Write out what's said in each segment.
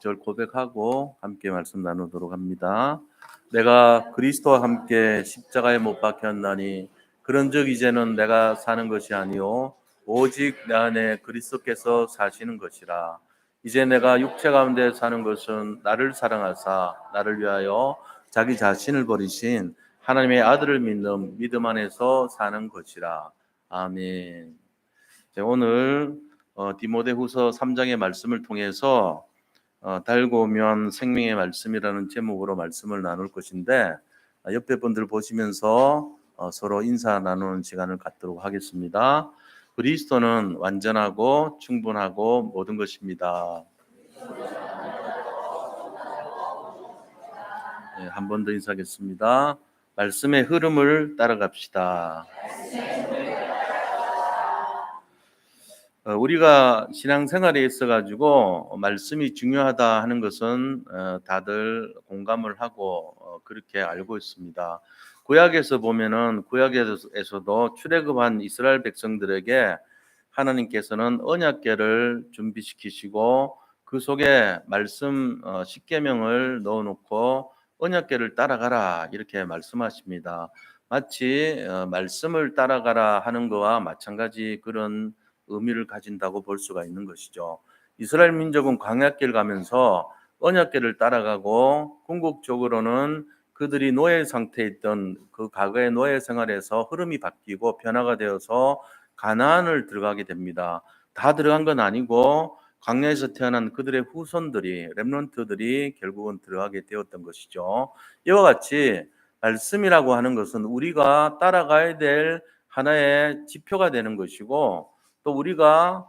구절 고백하고 함께 말씀 나누도록 합니다. 내가 그리스도와 함께 십자가에 못 박혔나니 그런즉 이제는 내가 사는 것이 아니요 오직 내 안에 그리스도께서 사시는 것이라. 이제 내가 육체 가운데 사는 것은 나를 사랑하사 나를 위하여 자기 자신을 버리신 하나님의 아들을 믿는 믿음 안에서 사는 것이라. 아멘. 오늘 디모데후서 3장의 말씀을 통해서 달고 오면 생명의 말씀이라는 제목으로 말씀을 나눌 것인데, 옆에 분들 보시면서 서로 인사 나누는 시간을 갖도록 하겠습니다. 그리스도는 완전하고 충분하고 모든 것입니다. 네, 한 번 더 인사하겠습니다. 말씀의 흐름을 따라갑시다. 우리가 신앙생활에 있어가지고 말씀이 중요하다 하는 것은 다들 공감을 하고 그렇게 알고 있습니다. 구약에서 보면은 구약에서도 출애굽한 이스라엘 백성들에게 하나님께서는 언약궤를 준비시키시고 그 속에 말씀 십계명을 넣어놓고 언약궤를 따라가라 이렇게 말씀하십니다. 마치 말씀을 따라가라 하는 것과 마찬가지 그런 의미를 가진다고 볼 수가 있는 것이죠. 이스라엘 민족은 광야길 가면서 언약궤를 따라가고 궁극적으로는 그들이 노예 상태에 있던 그 과거의 노예 생활에서 흐름이 바뀌고 변화가 되어서 가나안을 들어가게 됩니다. 다 들어간 건 아니고 광야에서 태어난 그들의 후손들이 렘넌트들이 결국은 들어가게 되었던 것이죠. 이와 같이 말씀이라고 하는 것은 우리가 따라가야 될 하나의 지표가 되는 것이고 또 우리가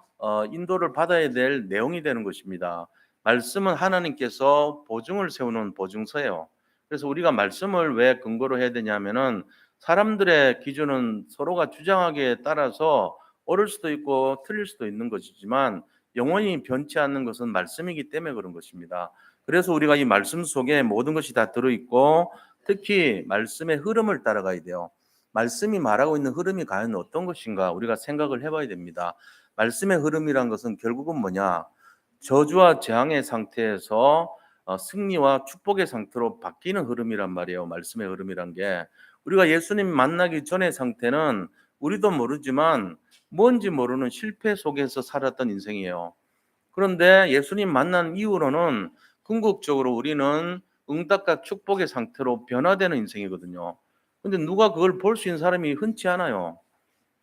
인도를 받아야 될 내용이 되는 것입니다. 말씀은 하나님께서 보증을 세우는 보증서예요. 그래서 우리가 말씀을 왜 근거로 해야 되냐면은 사람들의 기준은 서로가 주장하기에 따라서 옳을 수도 있고 틀릴 수도 있는 것이지만 영원히 변치 않는 것은 말씀이기 때문에 그런 것입니다. 그래서 우리가 이 말씀 속에 모든 것이 다 들어있고 특히 말씀의 흐름을 따라가야 돼요. 말씀이 말하고 있는 흐름이 과연 어떤 것인가 우리가 생각을 해봐야 됩니다. 말씀의 흐름이란 것은 결국은 뭐냐? 저주와 재앙의 상태에서 승리와 축복의 상태로 바뀌는 흐름이란 말이에요. 말씀의 흐름이란 게 우리가 예수님 만나기 전의 상태는 우리도 모르지만 뭔지 모르는 실패 속에서 살았던 인생이에요. 그런데 예수님 만난 이후로는 궁극적으로 우리는 응답과 축복의 상태로 변화되는 인생이거든요. 근데 누가 그걸 볼 수 있는 사람이 흔치 않아요.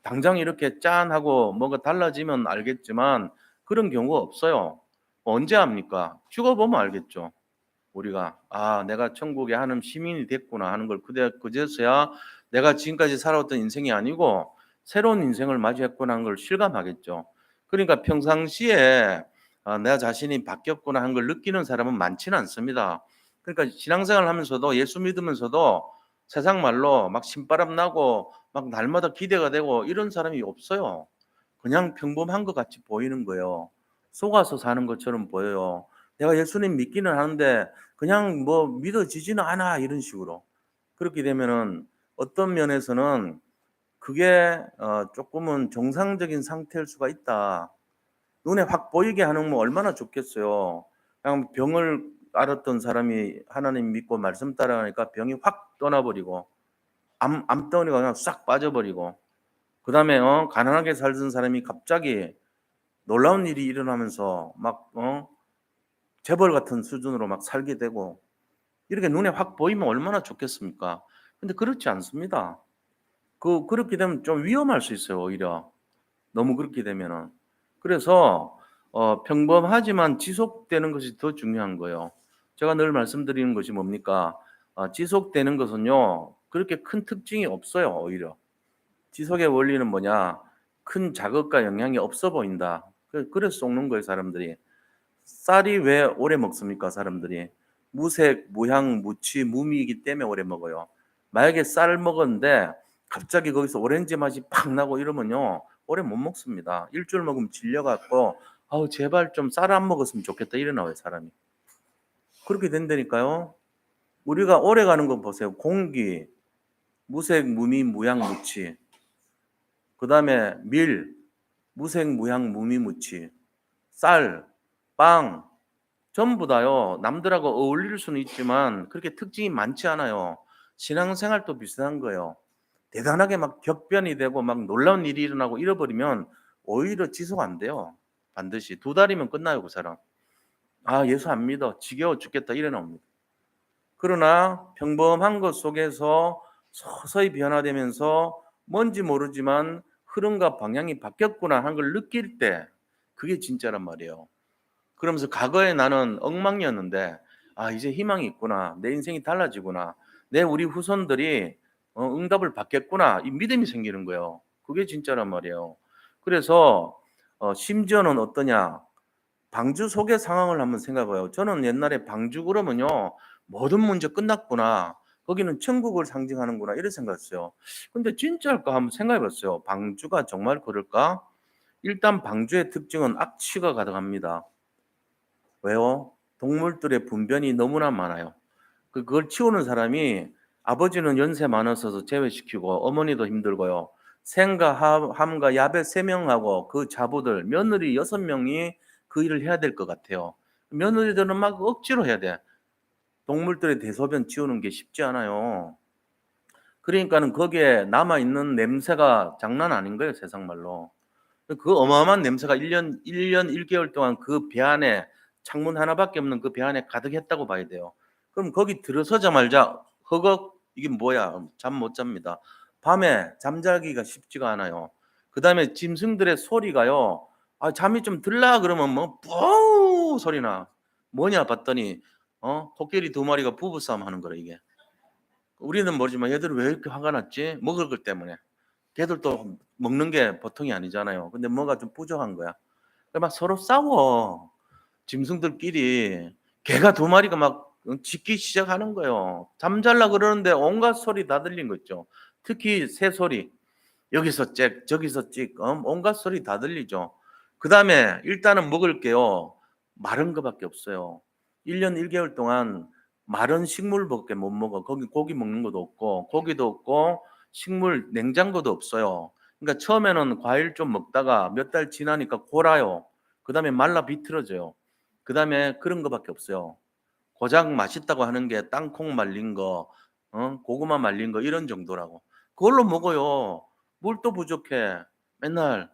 당장 이렇게 짠하고 뭐가 달라지면 알겠지만 그런 경우가 없어요. 언제 합니까? 죽어보면 알겠죠. 우리가 내가 천국의 하나님 시민이 됐구나 하는 걸 그제서야 내가 지금까지 살아왔던 인생이 아니고 새로운 인생을 맞이했구나 하는 걸 실감하겠죠. 그러니까 평상시에 내 자신이 바뀌었구나 하는 걸 느끼는 사람은 많지는 않습니다. 그러니까 신앙생활 하면서도 예수 믿으면서도 세상 말로 막 신바람 나고 막 날마다 기대가 되고 이런 사람이 없어요. 그냥 평범한 것 같이 보이는 거예요. 속아서 사는 것처럼 보여요. 내가 예수님 믿기는 하는데 그냥 뭐 믿어지지는 않아 이런 식으로. 그렇게 되면은 어떤 면에서는 그게 조금은 정상적인 상태일 수가 있다. 눈에 확 보이게 하는 뭐 얼마나 좋겠어요. 그냥 병을 앓았던 사람이 하나님 믿고 말씀 따라가니까 병이 확 떠나버리고 암덩어리가 그냥 싹 빠져버리고 그다음에 가난하게 살던 사람이 갑자기 놀라운 일이 일어나면서 막 재벌 같은 수준으로 막 살게 되고 이렇게 눈에 확 보이면 얼마나 좋겠습니까? 근데 그렇지 않습니다. 그렇게 되면 좀 위험할 수 있어요, 오히려. 너무 그렇게 되면은. 그래서 평범하지만 지속되는 것이 더 중요한 거예요. 제가 늘 말씀드리는 것이 뭡니까? 지속되는 것은요, 그렇게 큰 특징이 없어요, 오히려. 지속의 원리는 뭐냐? 큰 자극과 영향이 없어 보인다. 그래서 속는 거예요, 사람들이. 쌀이 왜 오래 먹습니까, 사람들이? 무색, 무향, 무취, 무미이기 때문에 오래 먹어요. 만약에 쌀을 먹었는데 갑자기 거기서 오렌지 맛이 팍 나고 이러면요, 오래 못 먹습니다. 일주일 먹으면 질려갖고 아우 제발 좀 쌀 안 먹었으면 좋겠다 이래 나와요, 사람이. 그렇게 된다니까요. 우리가 오래 가는 거 보세요. 공기, 무색, 무미, 무향, 무취. 그다음에 밀, 무색, 무향, 무미, 무취. 쌀, 빵, 전부 다요. 남들하고 어울릴 수는 있지만 그렇게 특징이 많지 않아요. 신앙생활도 비슷한 거예요. 대단하게 막 격변이 되고 막 놀라운 일이 일어나고 잃어버리면 오히려 지속 안 돼요. 반드시 2달이면 끝나요, 그 사람. "아 예수 안 믿어. 지겨워 죽겠다." 이래 나옵니다. 그러나 평범한 것 속에서 서서히 변화되면서 뭔지 모르지만 '흐름과 방향이 바뀌었구나.' 하는 걸 느낄 때 그게 진짜란 말이에요. 그러면서 '과거에 나는 엉망이었는데 아 이제 희망이 있구나. 내 인생이 달라지구나. 내 우리 후손들이 응답을 받겠구나.' 이 믿음이 생기는 거예요. 그게 진짜란 말이에요. 그래서 심지어는 어떠냐. 방주 속의 상황을 한번 생각해 봐요. 저는 옛날에 방주 그러면요. '모든 문제 끝났구나. 거기는 천국을 상징하는구나.' 이렇게 생각했어요. 근데 진짜일까 한번 생각해 봤어요. 방주가 정말 그럴까? 일단 방주의 특징은 악취가 가득합니다. 왜요? 동물들의 분변이 너무나 많아요. 그걸 치우는 사람이 아버지는 연세 많아서 제외시키고 어머니도 힘들고요. 생과 함과 야벳 3명하고 그 자부들 며느리 6명이 그 일을 해야 될 것 같아요. 며느리들은 막 억지로 해야 돼. 동물들의 대소변 치우는 게 쉽지 않아요. 그러니까는 거기에 남아 있는 냄새가 장난 아닌 거예요, 세상 말로. 그 어마어마한 냄새가 1년 1개월 동안 그 배 안에 창문 하나밖에 없는 그 배 안에 가득했다고 봐야 돼요. 그럼 거기 들어서자마자 허걱 이게 뭐야? 잠 못 잡니다. 밤에 잠자기가 쉽지가 않아요. 그다음에 짐승들의 소리가요. 아 잠이 좀 들라 그러면 뭐 "뿌." 소리나. 뭐냐 봤더니 코끼리 2마리가 부부싸움 하는 거라 이게. 우리는 모르지만 얘들은 왜 이렇게 화가 났지? 먹을 것 때문에. 걔들도 먹는 게 보통이 아니잖아요. 근데 뭐가 좀 부족한 거야. 막 서로 싸워. 짐승들끼리. 개가 2마리가 막 짖기 시작하는 거예요. 잠잘라 그러는데 온갖 소리 다 들린 거 있죠. 특히 새 소리. 여기서 짹 저기서 찍 온갖 소리 다 들리죠. 그다음에 일단은 먹을 게요. 마른 거밖에 없어요. 1년 1개월 동안 마른 식물밖에 못 먹어. 거기 고기 먹는 것도 없고 고기도 없고 식물 냉장고도 없어요. 그러니까 처음에는 과일 좀 먹다가 몇 달 지나니까 골아요. 그다음에 말라 비틀어져요. 그다음에 그런 거밖에 없어요. 고작 맛있다고 하는 게 땅콩 말린 거 고구마 말린 거 이런 정도라고. 그걸로 먹어요. 뭘 또 부족해. 맨날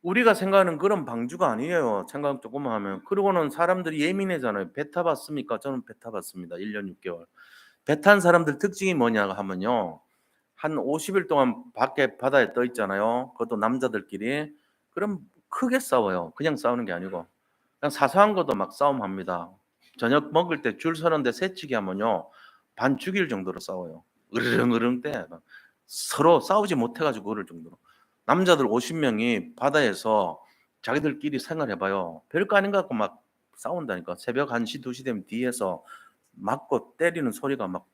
우리가 생각하는 그런 방주가 아니에요, 생각 조금만 하면. 그러고는 사람들이 예민해잖아요. 배 타 봤습니까? 저는 배 타 봤습니다. 1년 6 개월. 배 탄 사람들 특징이 뭐냐 하면요. 한 50일 동안 밖에 바다에 떠 있잖아요. 그것도 남자들끼리. 그럼 크게 싸워요. 그냥 싸우는 게 아니고. 그냥 사소한 것도 막 싸움합니다. 저녁 먹을 때 줄 서는데 새치기 하면요. 반 죽일 정도로 싸워요. 으르렁으르렁 대 막 서로 싸우지 못해 가지고 그럴 정도로. 남자들 50 명이 바다에서 자기들끼리 생활해 봐요. 별거 아닌 것 같고 막 싸운다니까. 새벽 1 시, 2시 되면 뒤에서 맞고 때리는 소리가 막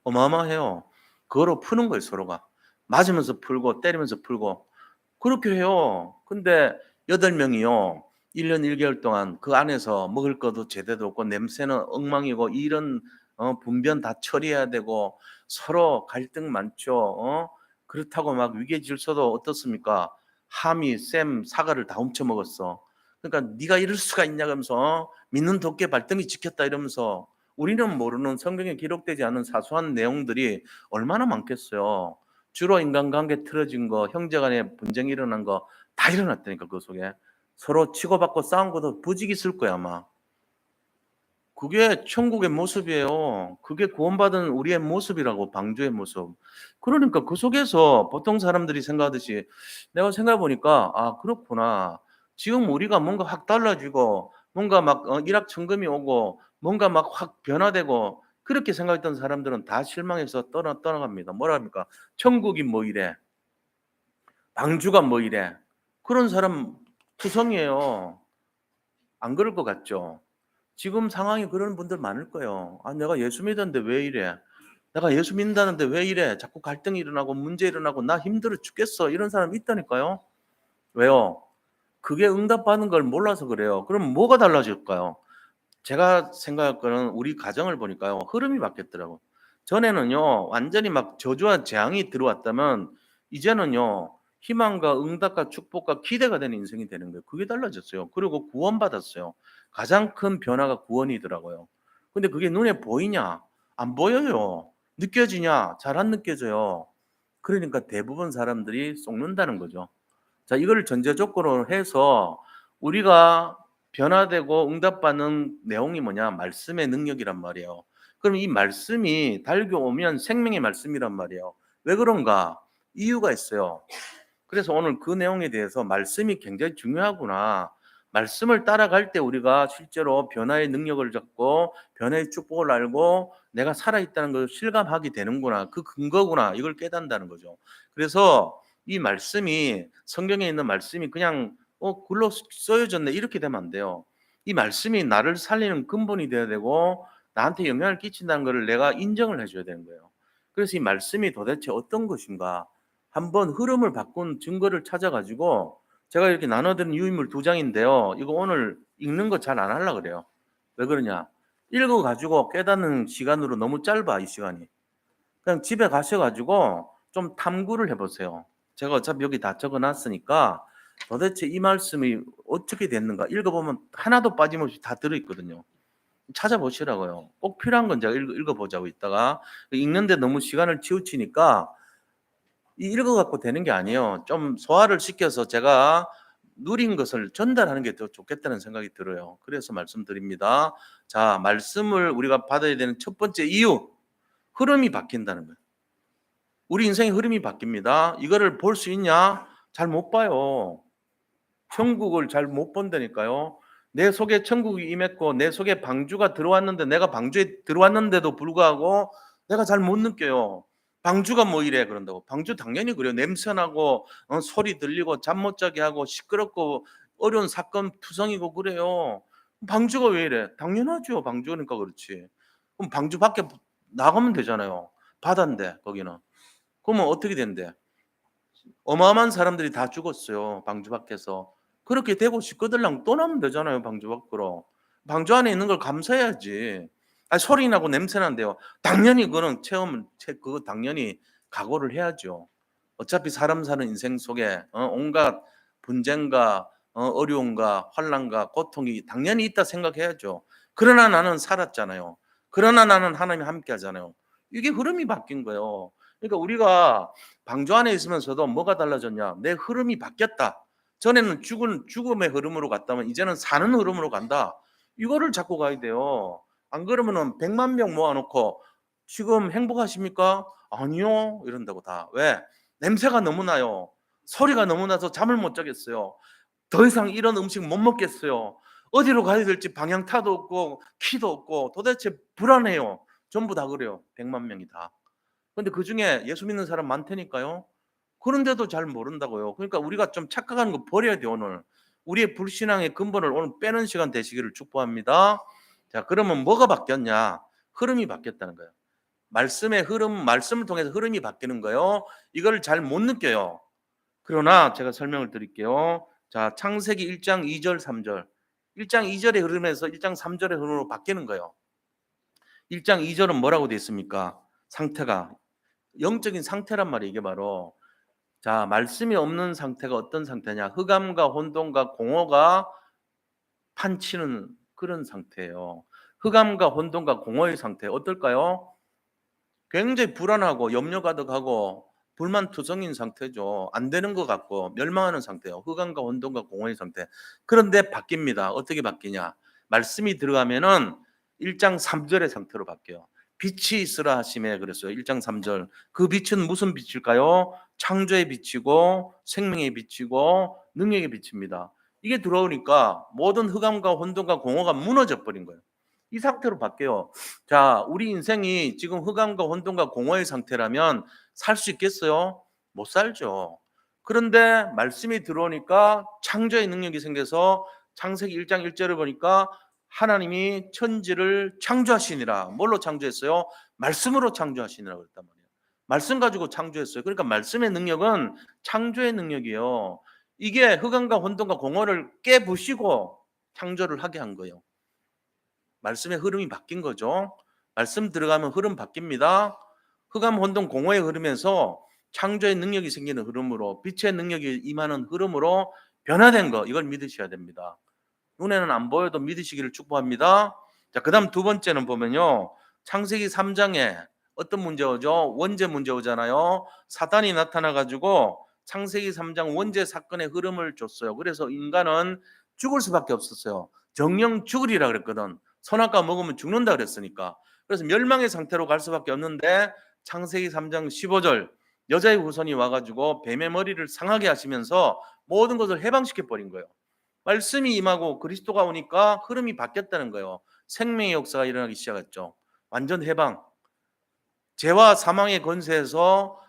어마어마해요. 그거로 푸는 거예요, 서로가. 맞으면서 풀고 때리면서 풀고 그렇게 해요. 근데 8 명이요. 1년 1 개월 동안 그 안에서 먹을 것도 제대로 없고 냄새는 엉망이고 일은 분변 다 처리해야 되고 서로 갈등 많죠. 그렇다고 막 위계 질서도 어떻습니까? 함이 쌤 사과를 다 훔쳐 먹었어. 그러니까 "네가 이럴 수가 있냐." 그러면서 "믿는 도끼에 발등이 찍혔다." 이러면서 우리는 모르는 성경에 기록되지 않은 사소한 내용들이 얼마나 많겠어요. 주로 인간관계 틀어진 거, 형제 간에 분쟁이 일어난 거 다 일어났다니까 그 속에. 서로 치고받고 싸운 것도 부지기 있을 거야 아마. 그게 천국의 모습이에요. 그게 구원받은 우리의 모습이라고 방주의 모습. 그러니까 그 속에서 보통 사람들이 생각하듯이 내가 생각해 보니까 '아 그렇구나. 지금 우리가 뭔가 확 달라지고 뭔가 막 일확천금이 오고 뭔가 막 확 변화되고' 그렇게 생각했던 사람들은 다 실망해서 떠나갑니다. 뭐라 합니까? '천국이 뭐 이래. 방주가 뭐 이래.' 그런 사람 투성이에요. 안 그럴 것 같죠? 지금 상황이 그런 분들 많을 거예요. '아 내가 예수 믿었는데 왜 이래? 내가 예수 믿는다는데 왜 이래? 자꾸 갈등이 일어나고 문제 일어나고 나 힘들어 죽겠어.' 이런 사람 있다니까요. 왜요? 그게 응답받는 걸 몰라서 그래요. 그럼 뭐가 달라질까요? 제가 생각할 거는 우리 가정을 보니까요. 흐름이 바뀌었더라고요. 전에는요. 완전히 막 저주와 재앙이 들어왔다면 이제는요. 희망과 응답과 축복과 기대가 되는 인생이 되는 거예요. 그게 달라졌어요. 그리고 구원받았어요. 가장 큰 변화가 구원이더라고요. 근데 그게 눈에 보이냐? 안 보여요. 느껴지냐? 잘 안 느껴져요. 그러니까 대부분 사람들이 속는다는 거죠. 자, 이거를 전제 조건으로 해서 우리가 변화되고 응답받는 내용이 뭐냐? 말씀의 능력이란 말이에요. 그럼 이 말씀이 달겨오면 생명의 말씀이란 말이에요. 왜 그런가? 이유가 있어요. 그래서 오늘 그 내용에 대해서 말씀이 굉장히 중요하구나. 말씀을 따라갈 때 우리가 실제로 변화의 능력을 잡고 변화의 축복을 알고 내가 살아있다는 걸 실감하게 되는구나. 그 근거구나. 이걸 깨닫는다는 거죠. 그래서 이 말씀이 성경에 있는 말씀이 그냥 글로 써여졌네 이렇게 되면 안 돼요. 이 말씀이 나를 살리는 근본이 되어야 되고 나한테 영향을 끼친다는 것을 내가 인정을 해줘야 되는 거예요. 그래서 이 말씀이 도대체 어떤 것인가? 한번 흐름을 바꾼 증거를 찾아가지고 제가 이렇게 나눠드린 유인물 2장인데요. 이거 오늘 읽는 거 잘 안 하려고 그래요. 왜 그러냐? 읽어가지고 깨닫는 시간으로 너무 짧아, 이 시간이. 그냥 집에 가셔가지고 좀 탐구를 해보세요. 제가 어차피 여기 다 적어놨으니까 도대체 이 말씀이 어떻게 됐는가 읽어보면 하나도 빠짐없이 다 들어있거든요. 찾아보시라고요. 꼭 필요한 건 제가 읽어보자고 있다가 읽는데 너무 시간을 치우치니까 읽어갖고 되는 게 아니에요. 좀 소화를 시켜서 제가 누린 것을 전달하는 게 더 좋겠다는 생각이 들어요. 그래서 말씀드립니다. 자, 말씀을 우리가 받아야 되는 첫 번째 이유, 흐름이 바뀐다는 거예요. 우리 인생의 흐름이 바뀝니다. 이거를 볼 수 있냐? 잘 못 봐요. 천국을 잘 못 본다니까요. 내 속에 천국이 임했고 내 속에 방주가 들어왔는데 내가 방주에 들어왔는데도 불구하고 내가 잘 못 느껴요. 방주가 뭐 이래 그런다고. 방주 당연히 그래요. 냄새나고 소리 들리고 잠 못 자게 하고 시끄럽고 어려운 사건 투성이고 그래요. 방주가 왜 이래? 당연하죠. 방주니까 그렇지. 그럼 방주 밖에 나가면 되잖아요. 바다인데 거기는. 그러면 어떻게 된대? 어마어마한 사람들이 다 죽었어요. 방주 밖에서. 그렇게 되고 싶거들랑 또 나면 되잖아요. 방주 밖으로. 방주 안에 있는 걸 감사해야지. 소리 나고 냄새 난대요. 당연히 그거는 그거 당연히 각오를 해야죠. 어차피 사람 사는 인생 속에 온갖 분쟁과 어려움과 환난과 고통이 당연히 있다 생각해야죠. 그러나 나는 살았잖아요. 그러나 나는 하나님이 함께 하잖아요. 이게 흐름이 바뀐 거예요. 그러니까 우리가 방주 안에 있으면서도 뭐가 달라졌냐? 내 흐름이 바뀌었다. 전에는 죽음의 흐름으로 갔다면 이제는 사는 흐름으로 간다. 이거를 잡고 가야 돼요. 안 그러면은 100만 명 모아놓고 지금 행복하십니까? 아니요. 이런다고 다. 왜? 냄새가 너무 나요. 소리가 너무 나서 잠을 못 자겠어요. 더 이상 이런 음식 못 먹겠어요. 어디로 가야 될지 방향타도 없고 키도 없고 도대체 불안해요. 전부 다 그래요. 100만 명이 다. 근데 그중에 예수 믿는 사람 많다니까요. 그런데도 잘 모른다고요. 그러니까 우리가 좀 착각하는 거 버려야 돼요, 오늘. 우리의 불신앙의 근본을 오늘 빼는 시간 되시기를 축복합니다. 자, 그러면 뭐가 바뀌었냐? 흐름이 바뀌었다는 거예요. 말씀의 흐름, 말씀을 통해서 흐름이 바뀌는 거예요. 이걸 잘 못 느껴요. 그러나 제가 설명을 드릴게요. 자, 창세기 1장 2절, 3절. 1장 2절의 흐름에서 1장 3절의 흐름으로 바뀌는 거예요. 1장 2절은 뭐라고 되어 있습니까? 상태가 영적인 상태란 말이에요. 이게 바로 자, 말씀이 없는 상태가 어떤 상태냐? 흑암과 혼돈과 공허가 판치는 그런 상태예요. 흑암과 혼돈과 공허의 상태 어떨까요? 굉장히 불안하고 염려 가득하고 불만투성인 상태죠. 안 되는 것 같고 멸망하는 상태예요. 흑암과 혼돈과 공허의 상태. 그런데 바뀝니다. 어떻게 바뀌냐? 말씀이 들어가면은 1장 3절의 상태로 바뀌어요. 빛이 있으라 하심에 그랬어요. 1장 3절. 그 빛은 무슨 빛일까요? 창조의 빛이고 생명의 빛이고 능력의 빛입니다. 이게 들어오니까 모든 흑암과 혼돈과 공허가 무너져 버린 거예요. 이 상태로 바뀌어요. 자, 우리 인생이 지금 흑암과 혼돈과 공허의 상태라면 살 수 있겠어요? 못 살죠. 그런데 말씀이 들어오니까 창조의 능력이 생겨서 창세기 1장 1절을 보니까 하나님이 천지를 창조하시니라. 뭘로 창조했어요? 말씀으로 창조하시니라 그랬단 말이에요. 말씀 가지고 창조했어요. 그러니까 말씀의 능력은 창조의 능력이에요. 이게 흑암과 혼돈과 공허를 깨부시고 창조를 하게 한 거예요. 말씀의 흐름이 바뀐 거죠. 말씀 들어가면 흐름 바뀝니다. 흑암 혼돈 공허의 흐름에서 창조의 능력이 생기는 흐름으로 빛의 능력이 임하는 흐름으로 변화된 거 이걸 믿으셔야 됩니다. 눈에는 안 보여도 믿으시기를 축복합니다. 자, 그다음 두 번째는 보면요. 창세기 3장에 어떤 문제 오죠? 원죄 문제 오잖아요. 사단이 나타나 가지고 창세기 3장 원죄 사건의 흐름을 줬어요. 그래서 인간은 죽을 수밖에 없었어요. 정령 죽으리라 그랬거든. 선악과 먹으면 죽는다 그랬으니까. 그래서 멸망의 상태로 갈 수밖에 없는데 창세기 3장 15절 여자의 후손이 와가지고 뱀의 머리를 상하게 하시면서 모든 것을 해방시켜 버린 거예요. 말씀이 임하고 그리스도가 오니까 흐름이 바뀌었다는 거예요. 생명의 역사가 일어나기 시작했죠. 완전 해방. 죄와 사망의 권세에서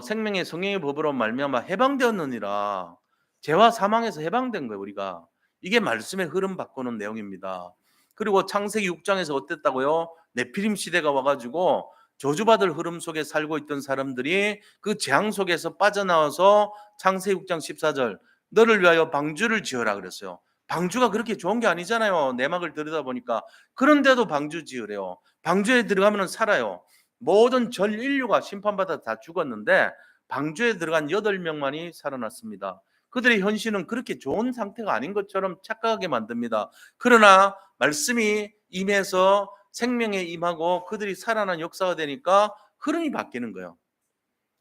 생명의 성령의 법으로 말미암아 해방되었느니라. 죄와 사망에서 해방된 거예요, 우리가. 이게 말씀의 흐름 바꾸는 내용입니다. 그리고 창세기 6장에서 어땠다고요? 네피림 시대가 와가지고 저주받을 흐름 속에 살고 있던 사람들이 그 재앙 속에서 빠져나와서 창세기 6장 14절 너를 위하여 방주를 지어라 그랬어요. 방주가 그렇게 좋은 게 아니잖아요. 내막을 들여다보니까. 그런데도 방주 지으래요. 방주에 들어가면 살아요. 모든 전 인류가 심판받아 다 죽었는데 방주에 들어간 8명만이 살아났습니다. 그들의 현실은 그렇게 좋은 상태가 아닌 것처럼 착각하게 만듭니다. 그러나 말씀이 임해서 생명에 임하고 그들이 살아난 역사가 되니까 흐름이 바뀌는 거예요.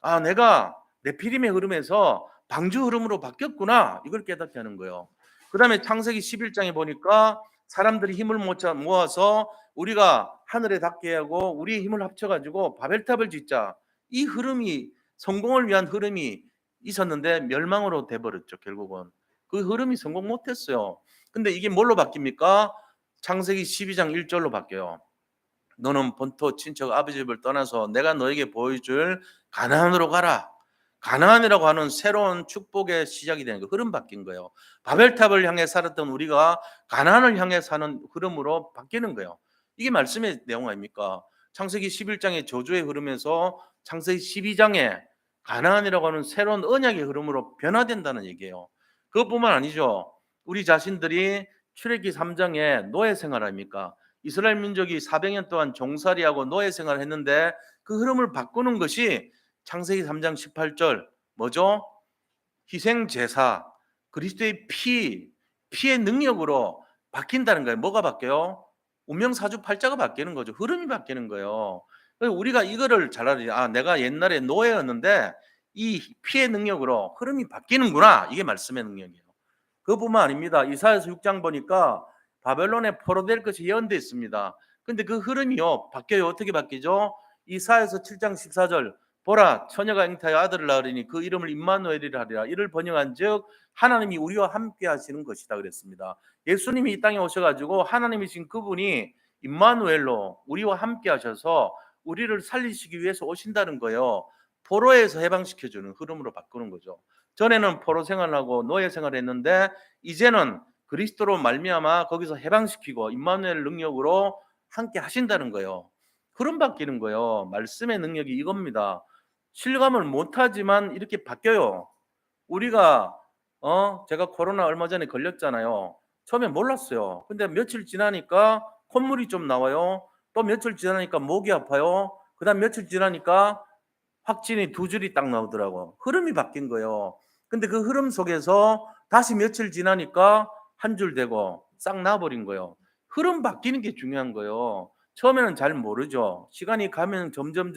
아, 내가 네피림의 흐름에서 방주 흐름으로 바뀌었구나. 이걸 깨닫게 하는 거예요. 그 다음에 창세기 11장에 보니까 사람들이 힘을 모아서 우리가 하늘에 닿게 하고 우리의 힘을 합쳐가지고 바벨탑을 짓자. 이 흐름이 성공을 위한 흐름이 있었는데 멸망으로 돼버렸죠. 결국은 그 흐름이 성공 못했어요. 근데 이게 뭘로 바뀝니까? 창세기 12장 1절로 바뀌어요. 너는 본토 친척 아버지 집을 떠나서 내가 너에게 보여줄 가나안으로 가라. 가나안이라고 하는 새로운 축복의 시작이 되는 거, 흐름 바뀐 거예요. 바벨탑을 향해 살았던 우리가 가나안을 향해 사는 흐름으로 바뀌는 거예요. 이게 말씀의 내용 아닙니까? 창세기 11장의 저주의 흐름에서 창세기 12장에 가나안이라고 하는 새로운 언약의 흐름으로 변화된다는 얘기예요. 그것뿐만 아니죠. 우리 자신들이 출애굽기 3장에 노예 생활 아닙니까? 이스라엘 민족이 400년 동안 종살이하고 노예 생활을 했는데 그 흐름을 바꾸는 것이 창세기 3장 18절 뭐죠? 희생 제사, 그리스도의 피의 능력으로 바뀐다는 거예요. 뭐가 바뀌어요? 운명사주팔자가 바뀌는 거죠. 흐름이 바뀌는 거예요. 우리가 이거를 잘 알아야 아, 내가 옛날에 노예였는데 이 피의 능력으로 흐름이 바뀌는구나. 이게 말씀의 능력이에요. 그것뿐만 아닙니다. 이사야서 6장 보니까 바벨론에 포로될 것이 예언되어 있습니다. 근데 그 흐름이요 바뀌어요. 어떻게 바뀌죠? 이사야서 7장 14절 보라 처녀가 잉타하여 아들을 낳으리니 그 이름을 임마누엘이라 하리라. 이를 번역한즉 하나님이 우리와 함께 하시는 것이다 그랬습니다. 예수님이 이 땅에 오셔가지고 하나님이신 그분이 임마누엘로 우리와 함께 하셔서 우리를 살리시기 위해서 오신다는 거예요. 포로에서 해방시켜주는 흐름으로 바꾸는 거죠. 전에는 포로 생활하고 노예 생활을 했는데 이제는 그리스도로 말미암아 거기서 해방시키고 임마누엘 능력으로 함께 하신다는 거예요. 흐름 바뀌는 거예요. 말씀의 능력이 이겁니다. 실감을 못하지만 이렇게 바뀌어요. 우리가 제가 코로나 얼마 전에 걸렸잖아요. 처음에 몰랐어요. 근데 며칠 지나니까 콧물이 좀 나와요. 또 며칠 지나니까 목이 아파요. 그다음 며칠 지나니까 확진이 2줄이 딱 나오더라고. 흐름이 바뀐 거예요. 근데 그 흐름 속에서 다시 며칠 지나니까 한 줄 되고 싹 나버린 거예요. 흐름 바뀌는 게 중요한 거예요. 처음에는 잘 모르죠. 시간이 가면 점점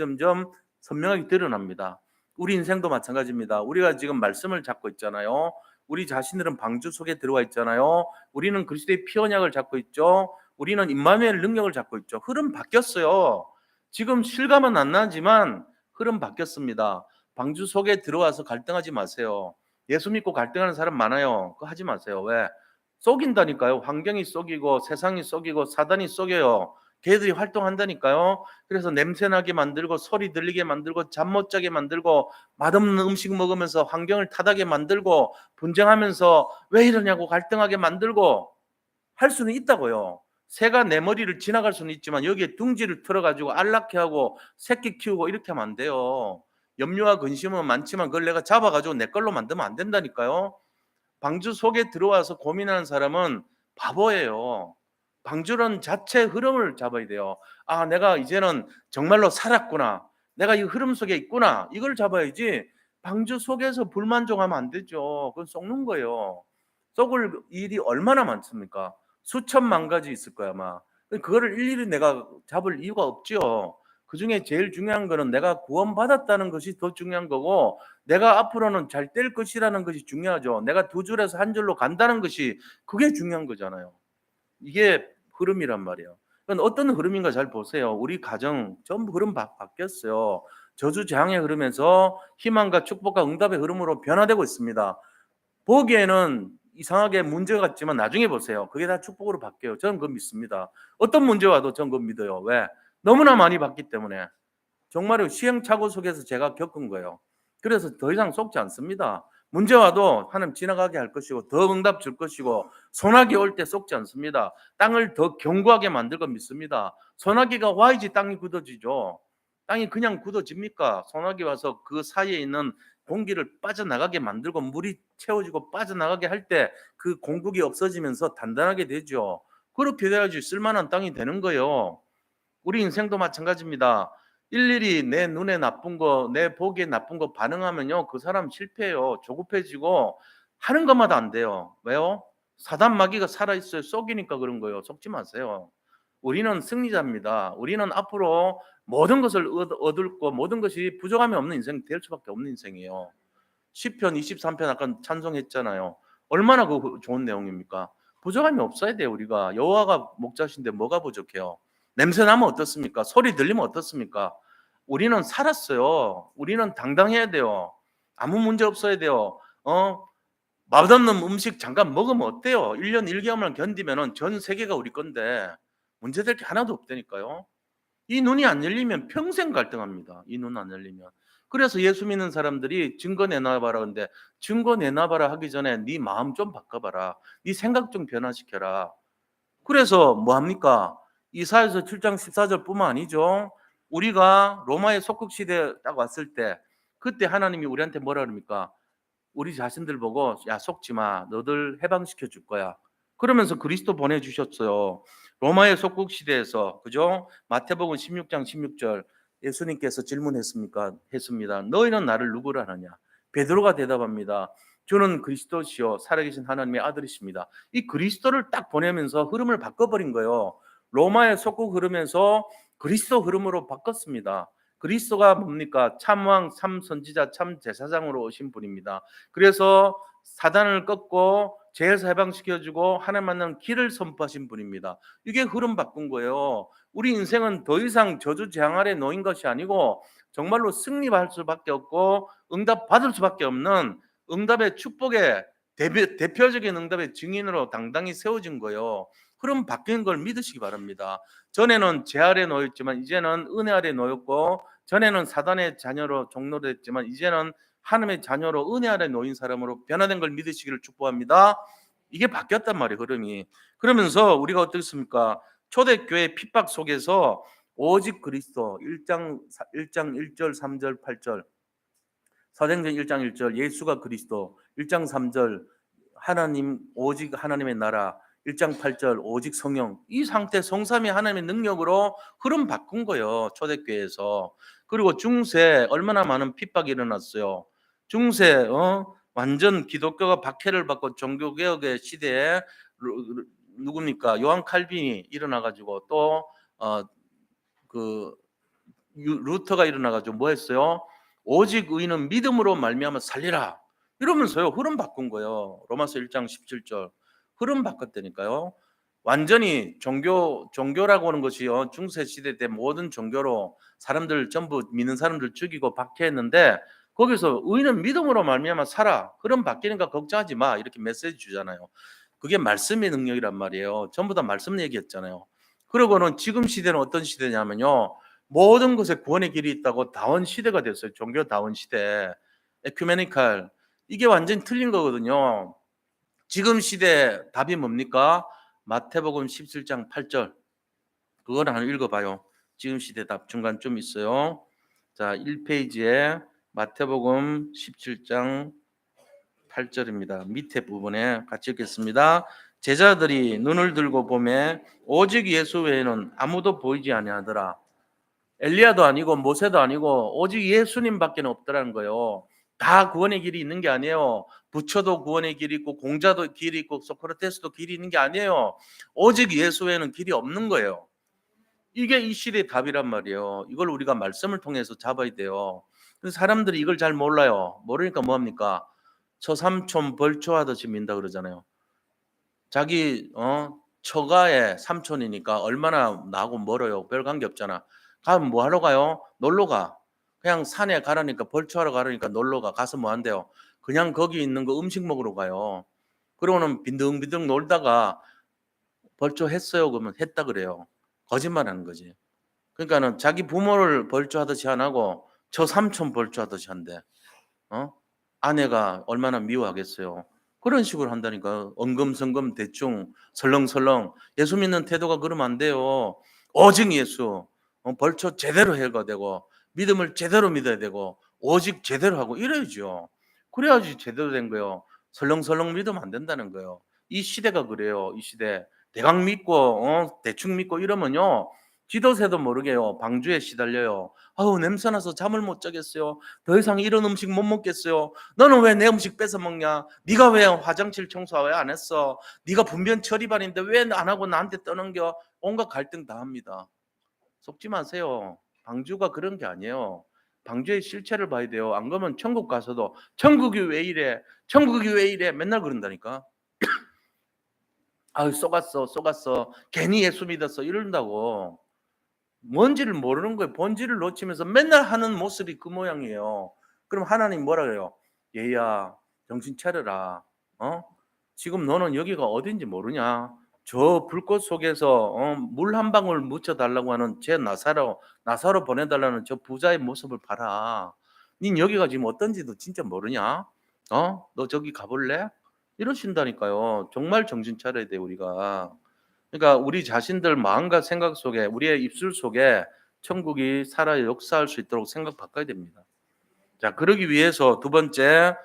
선명하게 드러납니다. 우리 인생도 마찬가지입니다. 우리가 지금 말씀을 잡고 있잖아요. 우리 자신들은 방주 속에 들어와 있잖아요. 우리는 그리스도의 피 언약을 잡고 있죠. 우리는 임마누엘 능력을 잡고 있죠. 흐름 바뀌었어요. 지금 실감은 안 나지만 흐름 바뀌었습니다. 방주 속에 들어와서 갈등하지 마세요. 예수 믿고 갈등하는 사람 많아요. 그거 하지 마세요. 왜? 속인다니까요. 환경이 속이고 세상이 속이고 사단이 속여요. 걔들이 활동한다니까요. 그래서 냄새나게 만들고 소리 들리게 만들고 잠 못 자게 만들고 맛없는 음식 먹으면서 환경을 타닥게 만들고 분쟁하면서 왜 이러냐고 갈등하게 만들고 할 수는 있다고요. 새가 내 머리를 지나갈 수는 있지만 여기에 둥지를 틀어가지고 안락해 하고 새끼 키우고 이렇게 하면 안 돼요. 염려와 근심은 많지만 그걸 내가 잡아가지고 내 걸로 만들면 안 된다니까요. 방주 속에 들어와서 고민하는 사람은 바보예요. 방주는 자체 흐름을 잡아야 돼요. 아, 내가 이제는 정말로 살았구나. 내가 이 흐름 속에 있구나. 이걸 잡아야지 방주 속에서 불만족하면 안 되죠. 그건 썩는 거예요. 썩을 일이 얼마나 많습니까? 수천만 가지 있을 거야 아마. 그거를 일일이 내가 잡을 이유가 없죠. 그중에 제일 중요한 거는 내가 구원받았다는 것이 더 중요한 거고, 내가 앞으로는 잘 될 것이라는 것이 중요하죠. 내가 두 줄에서 한 줄로 간다는 것이 그게 중요한 거잖아요. 이게 흐름이란 말이에요. 그건 어떤 흐름인가 잘 보세요. 우리 가정 전부 흐름 바뀌었어요. 저주재앙의 흐름에서 희망과 축복과 응답의 흐름으로 변화되고 있습니다. 보기에는 이상하게 문제 같지만 나중에 보세요. 그게 다 축복으로 바뀌어요. 저는 그거 믿습니다. 어떤 문제 와도 저는 그거 믿어요. 왜? 너무나 많이 봤기 때문에. 정말로 시행착오 속에서 제가 겪은 거예요. 그래서 더 이상 속지 않습니다. 문제 와도 하나님 지나가게 할 것이고 더 응답 줄 것이고, 소나기 올 때 속지 않습니다. 땅을 더 견고하게 만들 거 믿습니다. 소나기가 와야지 땅이 굳어지죠. 땅이 그냥 굳어집니까? 소나기 와서 그 사이에 있는 공기를 빠져나가게 만들고 물이 채워지고 빠져나가게 할 때 그 공국이 없어지면서 단단하게 되죠. 그렇게 돼야지 쓸만한 땅이 되는 거예요. 우리 인생도 마찬가지입니다. 일일이 내 눈에 나쁜 거, 내 보기에 나쁜 거 반응하면요, 그 사람 실패해요. 조급해지고 하는 것마다 안 돼요. 왜요? 사단 마귀가 살아있어요. 속이니까 그런 거예요. 속지 마세요. 우리는 승리자입니다. 우리는 앞으로 모든 것을 얻을 거, 모든 것이 부족함이 없는 인생 될 수밖에 없는 인생이에요. 시편 23편 아까 찬송했잖아요. 얼마나 그 좋은 내용입니까? 부족함이 없어야 돼요. 우리가 여호와가 목자신데 뭐가 부족해요? 냄새 나면 어떻습니까? 소리 들리면 어떻습니까? 우리는 살았어요. 우리는 당당해야 돼요. 아무 문제 없어야 돼요. 맛없는 음식 잠깐 먹으면 어때요? 1년 1개월만 견디면은 전 세계가 우리 건데 문제될 게 하나도 없다니까요. 이 눈이 안 열리면 평생 갈등합니다. 이 눈 안 열리면. 그래서 예수 믿는 사람들이 증거 내놔봐라. 근데 증거 내놔봐라 하기 전에 네 마음 좀 바꿔봐라. 네 생각 좀 변화시켜라. 그래서 뭐 합니까? 이사야서 7장 14절뿐만 아니죠. 우리가 로마의 속국 시대에 딱 왔을 때 그때 하나님이 우리한테 뭐라 그럽니까? 우리 자신들 보고 야 속지 마. 너들 해방시켜 줄 거야. 그러면서 그리스도 보내주셨어요. 로마의 속국 시대에서 그죠? 마태복음 16장 16절 예수님께서 질문했습니까? 했습니다. 너희는 나를 누구라 하느냐? 베드로가 대답합니다. 주는 그리스도시요 살아계신 하나님의 아들이십니다. 이 그리스도를 딱 보내면서 흐름을 바꿔버린 거예요. 로마의 속국 흐름에서 그리스도 흐름으로 바꿨습니다. 그리스도가 뭡니까? 참왕, 참선지자, 참제사장으로 오신 분입니다. 그래서 사단을 꺾고 죄에서 해방시켜주고 하나님 만나는 길을 선포하신 분입니다. 이게 흐름 바꾼 거예요. 우리 인생은 더 이상 저주재앙 아래 놓인 것이 아니고 정말로 승리할 수밖에 없고 응답 받을 수밖에 없는 응답의 축복의 대표적인 응답의 증인으로 당당히 세워진 거예요. 흐름 바뀐 걸 믿으시기 바랍니다. 전에는 죄 아래 놓였지만 이제는 은혜 아래 놓였고, 전에는 사단의 자녀로 종로로 했지만 이제는 하나님의 자녀로 은혜 아래 놓인 사람으로 변화된 걸 믿으시기를 축복합니다. 이게 바뀌었단 말이에요, 흐름이. 그러면서 우리가 어떻습니까? 초대교회 핍박 속에서 오직 그리스도 1장 1절 3절 8절 사도행전 1장 1절 예수가 그리스도 1장 3절 하나님 오직 하나님의 나라 1장 8절 오직 성령, 이 상태 성삼위 하나님의 능력으로 흐름 바꾼 거예요. 초대교회에서. 그리고 중세 얼마나 많은 핍박이 일어났어요. 중세 완전 기독교가 박해를 받고 종교개혁의 시대에 누굽니까? 요한 칼빈이 일어나가지고 또 루터가 일어나가지고 뭐 했어요? 오직 의인은 믿음으로 말미암아 살리라 이러면서요 흐름 바꾼 거예요. 로마서 1장 17절 흐름 바꿨다니까요. 완전히 종교라고 하는 것이요 중세 시대 때 모든 종교로 사람들 전부 믿는 사람들 죽이고 박해했는데, 거기서 의인은 믿음으로 말미암아 살아, 흐름 바뀌니까 걱정하지 마 이렇게 메시지 주잖아요. 그게 말씀의 능력이란 말이에요. 전부 다 말씀 얘기했잖아요. 그러고는 지금 시대는 어떤 시대냐면요, 모든 것에 구원의 길이 있다고 다원 시대가 됐어요. 종교 다원 시대, 에큐메니칼. 이게 완전히 틀린 거거든요. 지금 시대 답이 뭡니까? 마태복음 17장 8절. 그걸 하나 읽어봐요. 지금 시대 답 중간쯤 있어요. 자, 1페이지에 마태복음 17장 8절입니다. 밑에 부분에 같이 읽겠습니다. 제자들이 눈을 들고 보매 오직 예수 외에는 아무도 보이지 아니하더라. 엘리야도 아니고 모세도 아니고 오직 예수님밖에 없더라는 거예요. 다 구원의 길이 있는 게 아니에요. 부처도 구원의 길이 있고 공자도 길이 있고 소크라테스도 길이 있는 게 아니에요. 오직 예수 외에는 길이 없는 거예요. 이게 이 시대의 답이란 말이에요. 이걸 우리가 말씀을 통해서 잡아야 돼요. 그래서 사람들이 이걸 잘 몰라요. 모르니까 뭐 합니까? 처삼촌 벌초하듯이 민다 그러잖아요. 자기 처가의 삼촌이니까 얼마나 나하고 멀어요. 별 관계 없잖아. 가면 뭐 하러 가요? 놀러 가. 그냥 산에 가라니까 벌초하러 가라니까 놀러 가. 가서 뭐 한대요? 그냥 거기 있는 거 음식 먹으러 가요. 그러고는 빈둥빈둥 놀다가 벌초했어요. 그러면 했다 그래요. 거짓말하는 거지. 그러니까는 자기 부모를 벌초하듯이 안 하고 저 삼촌 벌초하듯이 한대. 어? 아내가 얼마나 미워하겠어요. 그런 식으로 한다니까. 엉금성금 대충 설렁설렁. 예수 믿는 태도가 그러면 안 돼요. 오직 예수. 벌초 제대로 해가 되고 믿음을 제대로 믿어야 되고 오직 제대로 하고 이래야죠. 그래야지 제대로 된 거예요. 설렁설렁 믿으면 안 된다는 거예요. 이 시대가 그래요. 이 시대. 대강 믿고 대충 믿고 이러면요. 지도새도 모르게요. 방주에 시달려요. 아우 냄새나서 잠을 못 자겠어요. 더 이상 이런 음식 못 먹겠어요. 너는 왜 내 음식 뺏어 먹냐? 네가 왜 화장실 청소 왜 안 했어? 네가 분변 처리반인데 왜 안 하고 나한테 떠넘겨? 온갖 갈등 다 합니다. 속지 마세요. 방주가 그런 게 아니에요. 방주의 실체를 봐야 돼요. 안 그러면 천국 가서도 천국이 왜 이래? 천국이 왜 이래? 맨날 그런다니까. 아유 쏘갔어 쏘갔어. 괜히 예수 믿었어 이런다고. 뭔지를 모르는 거예요. 본질을 놓치면서 맨날 하는 모습이 그 모양이에요. 그럼 하나님 뭐라 그래요? 얘야 정신 차려라. 지금 너는 여기가 어딘지 모르냐? 저 불꽃 속에서 물 한 방울 묻혀 달라고 하는 제 나사로 보내달라는 저 부자의 모습을 봐라. 닌 여기가 지금 어떤지도 진짜 모르냐? 너 저기 가볼래? 이러신다니까요. 정말 정신 차려야 돼 우리가. 그러니까 우리 자신들 마음과 생각 속에 우리의 입술 속에 천국이 살아 역사할 수 있도록 생각 바꿔야 됩니다. 자, 그러기 위해서 두 번째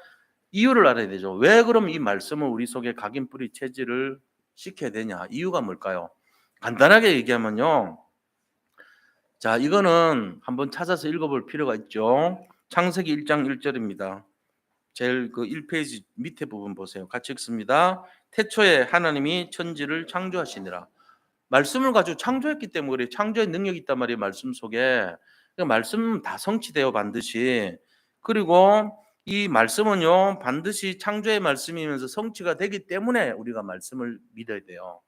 이유를 알아야 되죠. 왜 그럼 이 말씀을 우리 속에 각인뿌리 체질을 시켜야 되냐? 이유가 뭘까요? 간단하게 얘기하면요. 자, 이거는 한번 찾아서 읽어볼 필요가 있죠. 창세기 1장 1절입니다. 제일 그 1페이지 밑에 부분 보세요. 같이 읽습니다. 태초에 하나님이 천지를 창조하시니라. 말씀을 가지고 창조했기 때문에 그래요. 창조의 능력이 있단 말이에요. 말씀 속에. 그 말씀은 다 성취돼요. 반드시. 그리고 이 말씀은요. 반드시 창조의 말씀이면서 성취가 되기 때문에 우리가 말씀을 믿어야 돼요.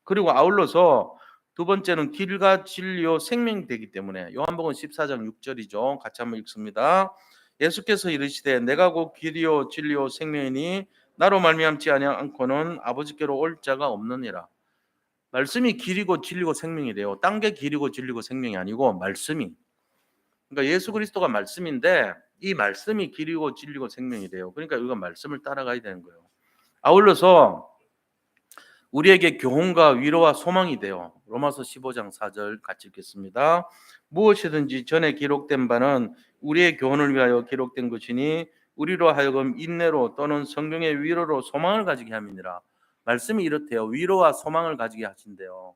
그리고 아울러서 두 번째는 길과 진리요 생명이 되기 때문에 요한복음 14장 6절이죠. 같이 한번 읽습니다. 예수께서 이르시되 내가 곧 길이요 진리요 생명이니 나로 말미암지 않고는 아버지께로 올 자가 없느니라. 말씀이 길이고 진리고 생명이래요. 딴 게 길이고 진리고 생명이 아니고 말씀이. 그러니까 예수 그리스도가 말씀인데 이 말씀이 길이고 진리고 생명이래요. 그러니까 우리가 말씀을 따라가야 되는 거예요. 아울러서 우리에게 교훈과 위로와 소망이 돼요. 로마서 15장 4절 같이 읽겠습니다. 무엇이든지 전에 기록된 바는 우리의 교훈을 위하여 기록된 것이니 우리로 하여금 인내로 또는 성령의 위로로 소망을 가지게 함이니라. 말씀이 이렇대요. 위로와 소망을 가지게 하신대요.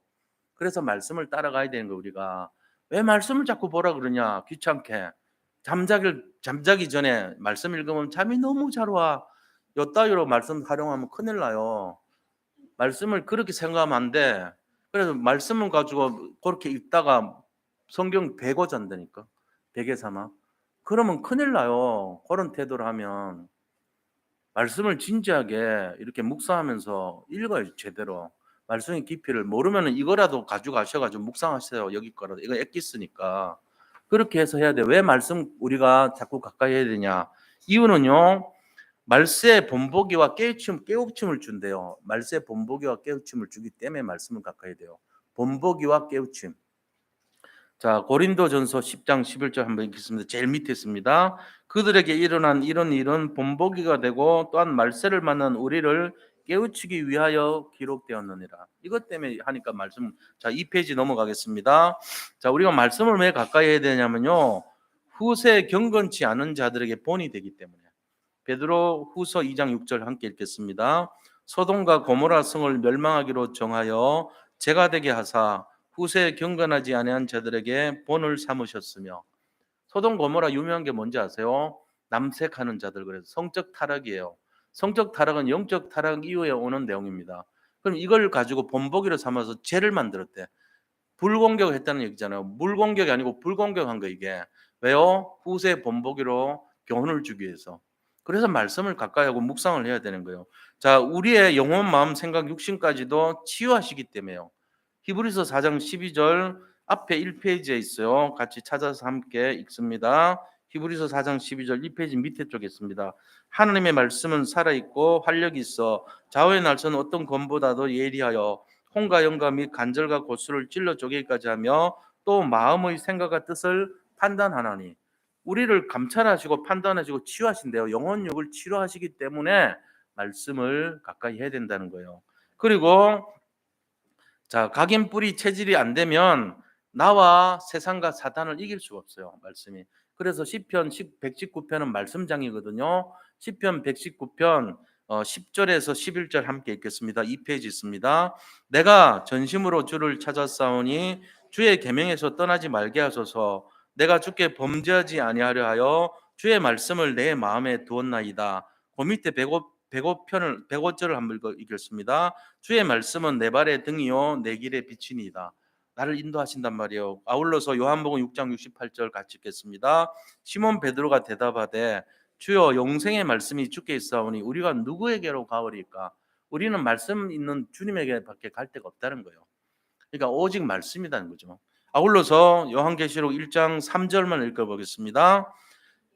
그래서 말씀을 따라가야 되는 거 우리가. 왜 말씀을 자꾸 보라 그러냐? 귀찮게. 잠자기 전에 말씀 읽으면 잠이 너무 잘 와. 요 따위로 말씀 활용하면 큰일 나요. 말씀을 그렇게 생각하면 안 돼. 그래서 말씀을 가지고 그렇게 읽다가 성경 베고 잔다니까. 베개 삼아. 그러면 큰일 나요. 그런 태도를 하면. 말씀을 진지하게 이렇게 묵상하면서 읽어요, 제대로. 말씀의 깊이를 모르면 이거라도 가져가셔가지고 묵상하세요. 여기 거라도. 이거 엑기스니까. 그렇게 해서 해야 돼. 왜 말씀 우리가 자꾸 가까이 해야 되냐? 이유는요. 말세의 본보기와 깨우침을 준대요. 말세의 본보기와 깨우침을 주기 때문에 말씀을 가까이 해야 돼요. 본보기와 깨우침. 자, 고린도전서 10장 11절 한번 읽겠습니다. 제일 밑에 있습니다. 그들에게 일어난 이런 일은 본보기가 되고 또한 말세를 만난 우리를 깨우치기 위하여 기록되었느니라. 이것 때문에 하니까 말씀. 자, 2페이지 넘어가겠습니다. 자, 우리가 말씀을 왜 가까이 해야 되냐면요. 후세에 경건치 않은 자들에게 본이 되기 때문에. 베드로 후서 2장 6절 함께 읽겠습니다. 소돔과 고모라 성을 멸망하기로 정하여 재가 되게 하사 후세에 경건하지 아니한 자들에게 본을 삼으셨으며. 소돔 고모라 유명한 게 뭔지 아세요? 남색하는 자들, 그래서 성적 타락이에요. 성적 타락은 영적 타락 이후에 오는 내용입니다. 그럼 이걸 가지고 본보기로 삼아서 죄를 만들었대. 불공격을 했다는 얘기잖아요. 물공격이 아니고 불공격한 거 이게. 왜요? 후세 본보기로 교훈을 주기 위해서. 그래서 말씀을 가까이 하고 묵상을 해야 되는 거예요. 자, 우리의 영혼, 마음, 생각, 육신까지도 치유하시기 때문에요. 히브리서 4장 12절 앞에 1페이지에 있어요. 같이 찾아서 함께 읽습니다. 히브리서 4장 12절 2페이지 밑에 쪽에 있습니다. 하나님의 말씀은 살아있고 활력이 있어 좌우의 날선 어떤 검보다도 예리하여 혼과 영과 및 간절과 고수를 찔러 쪼개기까지 하며 또 마음의 생각과 뜻을 판단하나니. 우리를 감찰하시고 판단하시고 치유하신대요. 영혼육을 치료하시기 때문에 말씀을 가까이 해야 된다는 거예요. 그리고 자, 각인 뿌리 체질이 안 되면 나와 세상과 사탄을 이길 수가 없어요. 말씀이. 그래서 시편 119편은 말씀장이거든요. 시편 119편 10절에서 11절 함께 읽겠습니다. 2페이지 있습니다. 내가 전심으로 주를 찾았사오니 주의 계명에서 떠나지 말게 하소서. 내가 주께 범죄하지 아니하려 하여 주의 말씀을 내 마음에 두었나이다. 그 밑에 105절을 한번 읽겠습니다. 주의 말씀은 내 발의 등이요 내 길의 빛이니이다. 나를 인도하신단 말이에요. 아울러서 요한복음 6장 68절 같이 읽겠습니다. 시몬 베드로가 대답하되 주여 영생의 말씀이 주께 있사오니 우리가 누구에게로 가오리까? 우리는 말씀 있는 주님에게밖에 갈 데가 없다는 거예요. 그러니까 오직 말씀이라는 거죠. 아울러서 요한계시록 1장 3절만 읽어보겠습니다.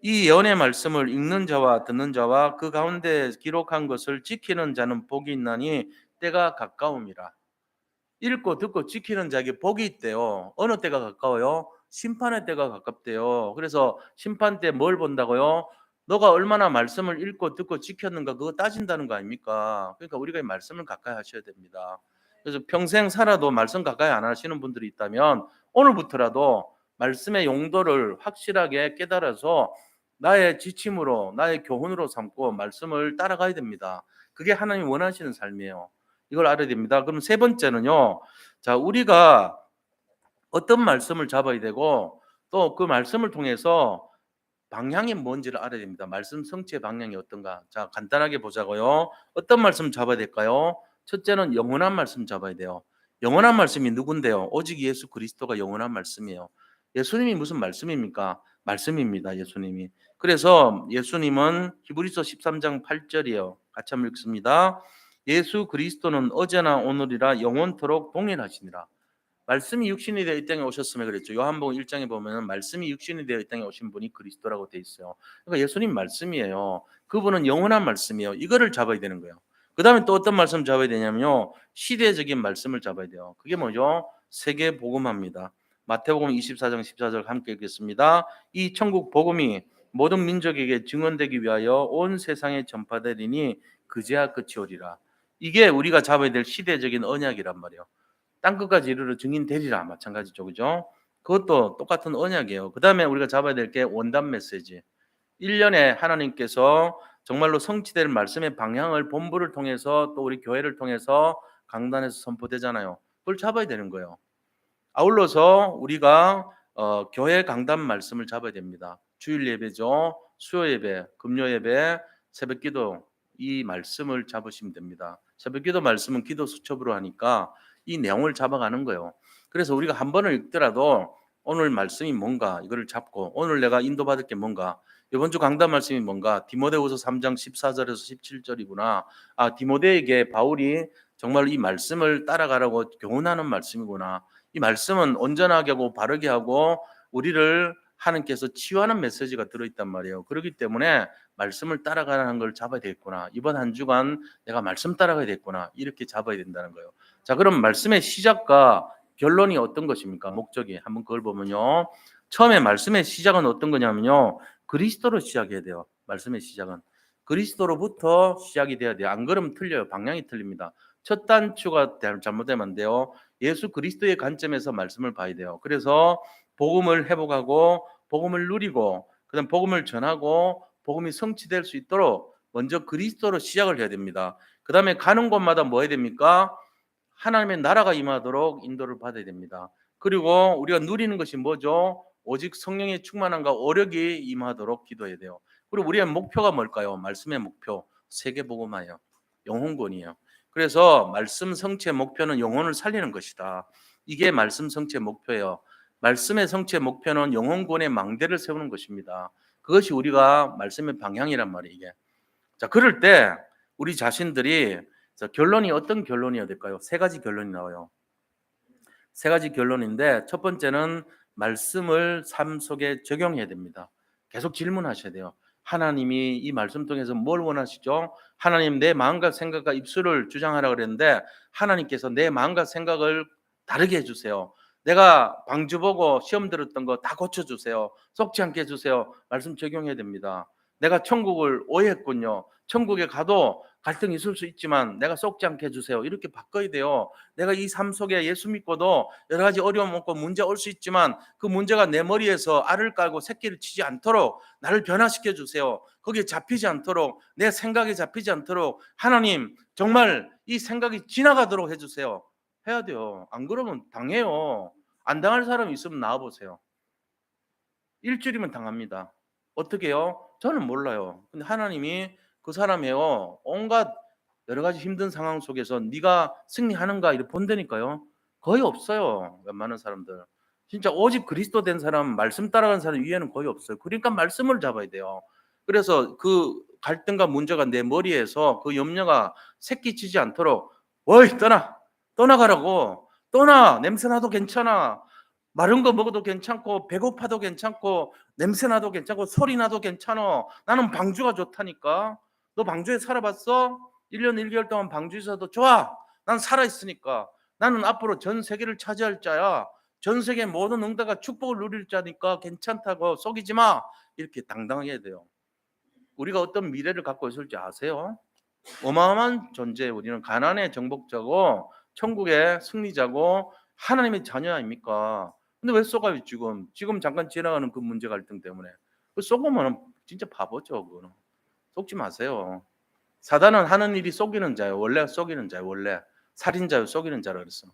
이 예언의 말씀을 읽는 자와 듣는 자와 그 가운데 기록한 것을 지키는 자는 복이 있나니 때가 가까움이라. 읽고 듣고 지키는 자에게 복이 있대요. 어느 때가 가까워요? 심판의 때가 가깝대요. 그래서 심판 때 뭘 본다고요? 너가 얼마나 말씀을 읽고 듣고 지켰는가 그거 따진다는 거 아닙니까? 그러니까 우리가 이 말씀을 가까이 하셔야 됩니다. 그래서 평생 살아도 말씀 가까이 안 하시는 분들이 있다면 오늘부터라도 말씀의 용도를 확실하게 깨달아서 나의 지침으로 나의 교훈으로 삼고 말씀을 따라가야 됩니다. 그게 하나님 원하시는 삶이에요. 이걸 알아야 됩니다. 그럼 세 번째는요. 자, 우리가 어떤 말씀을 잡아야 되고 또 그 말씀을 통해서 방향이 뭔지를 알아야 됩니다. 말씀 성취의 방향이 어떤가. 자, 간단하게 보자고요. 어떤 말씀 잡아야 될까요? 첫째는 영원한 말씀 잡아야 돼요. 영원한 말씀이 누군데요? 오직 예수 그리스도가 영원한 말씀이에요. 예수님이 무슨 말씀입니까? 말씀입니다. 예수님이. 그래서 예수님은 히브리서 13장 8절이에요. 같이 한번 읽습니다. 예수 그리스도는 어제나 오늘이라 영원토록 동일하시니라. 말씀이 육신이 되어 이 땅에 오셨음에 그랬죠. 요한복음 1장에 보면 말씀이 육신이 되어 이 땅에 오신 분이 그리스도라고 되어 있어요. 그러니까 예수님 말씀이에요. 그분은 영원한 말씀이에요. 이거를 잡아야 되는 거예요. 그 다음에 또 어떤 말씀 잡아야 되냐면요. 시대적인 말씀을 잡아야 돼요. 그게 뭐죠? 세계 복음화입니다. 마태복음 24장 14절 함께 읽겠습니다. 이 천국 복음이 모든 민족에게 증언되기 위하여 온 세상에 전파되리니 그제야 끝이 오리라. 이게 우리가 잡아야 될 시대적인 언약이란 말이에요. 땅끝까지 이르러 증인되리라 마찬가지죠. 그죠? 그것도 똑같은 언약이에요. 그 다음에 우리가 잡아야 될 게 원단 메시지. 1년에 하나님께서 정말로 성취될 말씀의 방향을 본부를 통해서 또 우리 교회를 통해서 강단에서 선포되잖아요. 그걸 잡아야 되는 거예요. 아울러서 우리가 교회 강단 말씀을 잡아야 됩니다. 주일 예배죠. 수요 예배, 금요 예배, 새벽 기도 이 말씀을 잡으시면 됩니다. 새벽 기도 말씀은 기도 수첩으로 하니까 이 내용을 잡아가는 거예요. 그래서 우리가 한 번을 읽더라도 오늘 말씀이 뭔가 이거를 잡고 오늘 내가 인도받을 게 뭔가 이번 주 강단 말씀이 뭔가 디모데후서 3장 14절에서 17절이구나. 아, 디모데에게 바울이 정말 이 말씀을 따라가라고 교훈하는 말씀이구나. 이 말씀은 온전하게 하고 바르게 하고 우리를 하나님께서 치유하는 메시지가 들어있단 말이에요. 그렇기 때문에 말씀을 따라가는 걸 잡아야 되겠구나. 이번 한 주간 내가 말씀 따라가야 되겠구나. 이렇게 잡아야 된다는 거예요. 자, 그럼 말씀의 시작과 결론이 어떤 것입니까? 목적이 한번 그걸 보면요. 처음에 말씀의 시작은 어떤 거냐면요. 그리스도로 시작해야 돼요. 말씀의 시작은. 그리스도로부터 시작이 돼야 돼요. 안 그러면 틀려요. 방향이 틀립니다. 첫 단추가 잘못되면 안 돼요. 예수 그리스도의 관점에서 말씀을 봐야 돼요. 그래서 복음을 회복하고 복음을 누리고 그다음 복음을 전하고 복음이 성취될 수 있도록 먼저 그리스도로 시작을 해야 됩니다. 그다음에 가는 곳마다 뭐 해야 됩니까? 하나님의 나라가 임하도록 인도를 받아야 됩니다. 그리고 우리가 누리는 것이 뭐죠? 오직 성령의 충만함과 오력이 임하도록 기도해야 돼요. 그리고 우리의 목표가 뭘까요? 말씀의 목표. 세계복음화예요. 영혼권이에요. 그래서 말씀 성취의 목표는 영혼을 살리는 것이다. 이게 말씀 성취의 목표예요. 말씀의 성취의 목표는 영혼권의 망대를 세우는 것입니다. 그것이 우리가 말씀의 방향이란 말이에요, 이게. 자, 그럴 때 우리 자신들이 결론이 어떤 결론이어야 될까요? 세 가지 결론이 나와요. 세 가지 결론인데 첫 번째는 말씀을 삶 속에 적용해야 됩니다. 계속 질문하셔야 돼요. 하나님이 이 말씀 통해서 뭘 원하시죠? 하나님 내 마음과 생각과 입술을 주장하라 그랬는데 하나님께서 내 마음과 생각을 다르게 해주세요. 내가 방주 보고 시험 들었던 거 다 고쳐주세요. 속지 않게 해주세요. 말씀 적용해야 됩니다. 내가 천국을 오해했군요. 천국에 가도 갈등이 있을 수 있지만 내가 속지 않게 해주세요. 이렇게 바꿔야 돼요. 내가 이 삶 속에 예수 믿고도 여러 가지 어려움 없고 문제 올 수 있지만 그 문제가 내 머리에서 알을 깔고 새끼를 치지 않도록 나를 변화시켜 주세요. 거기에 잡히지 않도록 내 생각에 잡히지 않도록 하나님 정말 이 생각이 지나가도록 해주세요. 해야 돼요. 안 그러면 당해요. 안 당할 사람이 있으면 나와보세요. 일주일이면 당합니다. 어떻게 해요? 저는 몰라요. 근데 하나님이 그 사람이요 온갖 여러 가지 힘든 상황 속에서 네가 승리하는가 이렇게 본다니까요. 거의 없어요. 웬만한 사람들. 진짜 오직 그리스도 된 사람, 말씀 따라가는 사람 위에는 거의 없어요. 그러니까 말씀을 잡아야 돼요. 그래서 그 갈등과 문제가 내 머리에서 그 염려가 새끼치지 않도록 어이 떠나가라고 떠나 냄새나도 괜찮아. 마른 거 먹어도 괜찮고 배고파도 괜찮고 냄새나도 괜찮고 소리나도 괜찮아. 나는 방주가 좋다니까. 너 방주에 살아봤어? 1년 1개월 동안 방주에서도 좋아. 난 살아있으니까. 나는 앞으로 전 세계를 차지할 자야. 전 세계 모든 응답과 축복을 누릴 자니까 괜찮다고 속이지 마. 이렇게 당당하게 해야 돼요. 우리가 어떤 미래를 갖고 있을지 아세요? 어마어마한 존재. 우리는 가난의 정복자고 천국의 승리자고 하나님의 자녀 아닙니까? 근데 왜 속아요 지금 잠깐 지나가는 그 문제 갈등 때문에. 그 속으면 진짜 바보죠. 그거는 속지 마세요. 사단은 하는 일이 속이는 자예요. 원래 속이는 자예요. 원래 살인자요 속이는 자라 그랬어.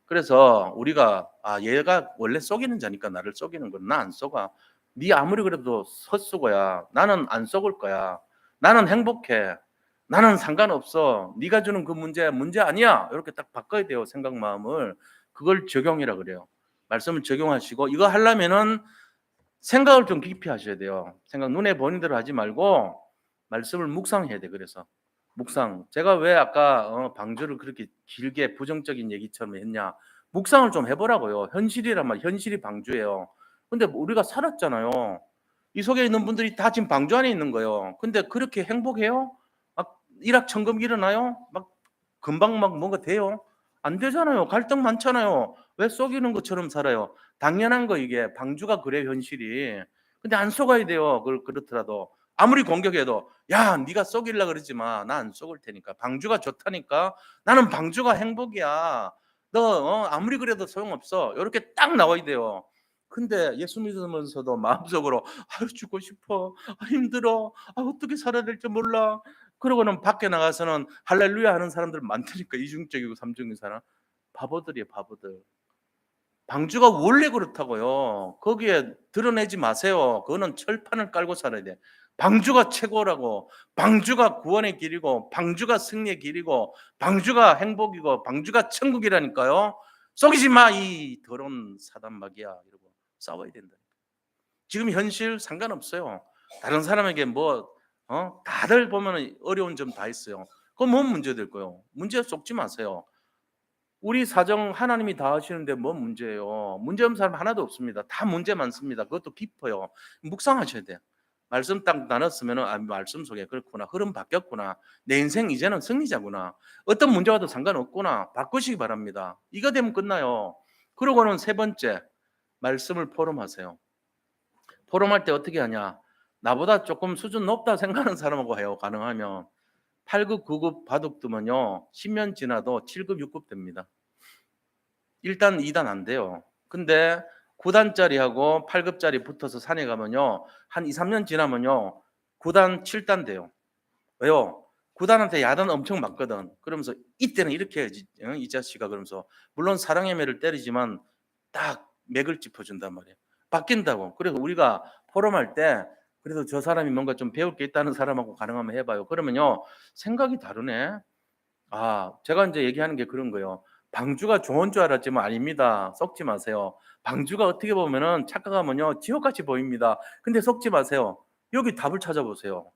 그래서 우리가 얘가 원래 속이는 자니까 나를 속이는 거야. 나 안 속아. 네 아무리 그래도 헛수고야. 나는 안 속을 거야. 나는 행복해. 나는 상관없어. 네가 주는 그 문제 아니야. 이렇게 딱 바꿔야 돼요. 생각 마음을. 그걸 적용이라 그래요. 말씀을 적용하시고 이거 하려면은 생각을 좀 깊이 하셔야 돼요. 생각 눈에 보이는 대로 하지 말고 말씀을 묵상해야 돼. 그래서 묵상. 제가 왜 아까 방주를 그렇게 길게 부정적인 얘기처럼 했냐? 묵상을 좀 해보라고요. 현실이란 말, 현실이 방주예요. 근데 우리가 살았잖아요. 이 속에 있는 분들이 다 지금 방주 안에 있는 거예요. 근데 그렇게 행복해요? 막 일확천금 일어나요? 막 금방 막 뭔가 돼요? 안 되잖아요. 갈등 많잖아요. 왜 속이는 것처럼 살아요? 당연한 거 이게 방주가 그래 현실이. 근데 안 속아야 돼요. 그렇더라도 아무리 공격해도 야 네가 속이려 그러지 마. 나 안 속을 테니까. 방주가 좋다니까. 나는 방주가 행복이야. 너 아무리 그래도 소용없어. 이렇게 딱 나와야 돼요. 근데 예수 믿으면서도 마음속으로 죽고 싶어. 힘들어. 어떻게 살아야 될지 몰라. 그러고는 밖에 나가서는 할렐루야 하는 사람들 많다니까. 이중적이고 삼중적인 사람. 바보들이에요, 바보들. 방주가 원래 그렇다고요. 거기에 드러내지 마세요. 그거는 철판을 깔고 살아야 돼. 방주가 최고라고. 방주가 구원의 길이고 방주가 승리의 길이고 방주가 행복이고 방주가 천국이라니까요. 속이지 마 이 더러운 사단마귀야 이러고 싸워야 된다. 지금 현실 상관없어요. 다른 사람에게 다들 보면 어려운 점 다 있어요. 그건 뭔 문제 될 거예요. 문제에 속지 마세요. 우리 사정 하나님이 다 하시는데 뭔 문제예요? 문제 없는 사람 하나도 없습니다. 다 문제 많습니다. 그것도 깊어요. 묵상하셔야 돼요. 말씀 딱 나눴으면 말씀 속에 그렇구나. 흐름 바뀌었구나. 내 인생 이제는 승리자구나. 어떤 문제와도 상관없구나. 바꾸시기 바랍니다. 이거 되면 끝나요. 그러고는 세 번째 말씀을 포럼하세요. 포럼할 때 어떻게 하냐? 나보다 조금 수준 높다 생각하는 사람하고 해요. 가능하면 8급, 9급 바둑 두면요 10년 지나도 7급, 6급 됩니다. 1단, 2단 안 돼요. 근데 9단짜리하고 8급짜리 붙어서 산에 가면요 한 2, 3년 지나면요 9단, 7단 돼요. 왜요? 9단한테 야단 엄청 맞거든. 그러면서 이때는 이렇게 해야지 이 자식아 그러면서 물론 사랑의 매를 때리지만 딱 맥을 짚어준단 말이에요. 바뀐다고. 그래서 우리가 포럼할 때 그래도 저 사람이 뭔가 좀 배울 게 있다는 사람하고 가능하면 해봐요. 그러면요, 생각이 다르네. 제가 이제 얘기하는 게 그런 거예요. 방주가 좋은 줄 알았지만 아닙니다. 썩지 마세요. 방주가 어떻게 보면은 착각하면요, 지옥같이 보입니다. 근데 썩지 마세요. 여기 답을 찾아보세요.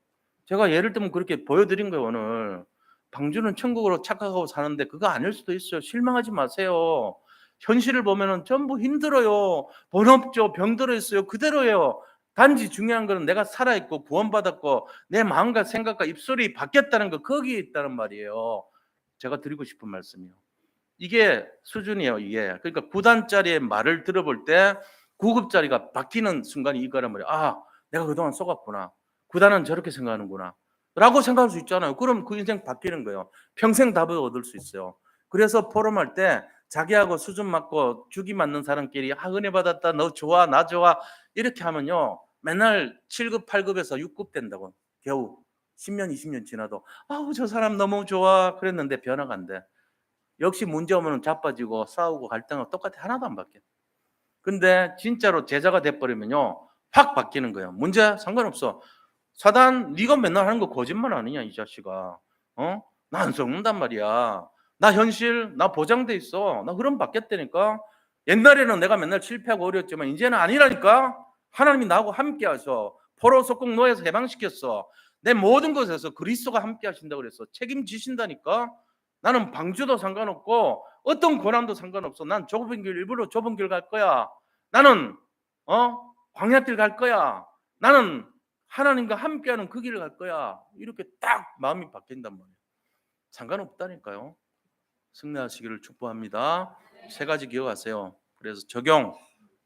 제가 예를 들면 그렇게 보여드린 거예요, 오늘. 방주는 천국으로 착각하고 사는데 그거 아닐 수도 있어요. 실망하지 마세요. 현실을 보면은 전부 힘들어요. 돈 없죠. 병들어 있어요. 그대로예요. 단지 중요한 거는 내가 살아있고 구원받았고 내 마음과 생각과 입술이 바뀌었다는 거, 거기에 있다는 말이에요. 제가 드리고 싶은 말씀이요. 이게 수준이에요, 이게. 그러니까 9단짜리의 말을 들어볼 때 9급짜리가 바뀌는 순간이 이거란 말이에요. 내가 그동안 속았구나. 9단은 저렇게 생각하는구나. 라고 생각할 수 있잖아요. 그럼 그 인생 바뀌는 거예요. 평생 답을 얻을 수 있어요. 그래서 포럼할 때 자기하고 수준 맞고 주기 맞는 사람끼리 은혜 받았다, 너 좋아, 나 좋아, 이렇게 하면요, 맨날 7급, 8급에서 6급 된다고. 겨우 10년, 20년 지나도 저 사람 너무 좋아 그랬는데 변화가 안 돼. 역시 문제 오면 자빠지고 싸우고 갈등하고 똑같아. 하나도 안 바뀌어. 근데 진짜로 제자가 돼버리면요, 확 바뀌는 거예요. 문제 상관없어. 사단, 네가 맨날 하는 거 거짓말 아니냐 이 자식아. 나 안 썩는단 말이야. 나 현실, 나 보장돼 있어. 나 흐름 바뀌었다니까. 옛날에는 내가 맨날 실패하고 어려웠지만 이제는 아니라니까. 하나님이 나하고 함께 하셔. 포로 속국 노예에서 해방시켰어. 내 모든 것에서 그리스도가 함께 하신다고 그랬어. 책임지신다니까. 나는 방주도 상관없고 어떤 고난도 상관없어. 난 좁은 길, 일부러 좁은 길 갈 거야. 나는 광야길 갈 거야. 나는 하나님과 함께하는 그 길을 갈 거야. 이렇게 딱 마음이 바뀐단 말이에요. 상관없다니까요. 승리하시기를 축복합니다. 세 가지 기억하세요. 그래서 적용,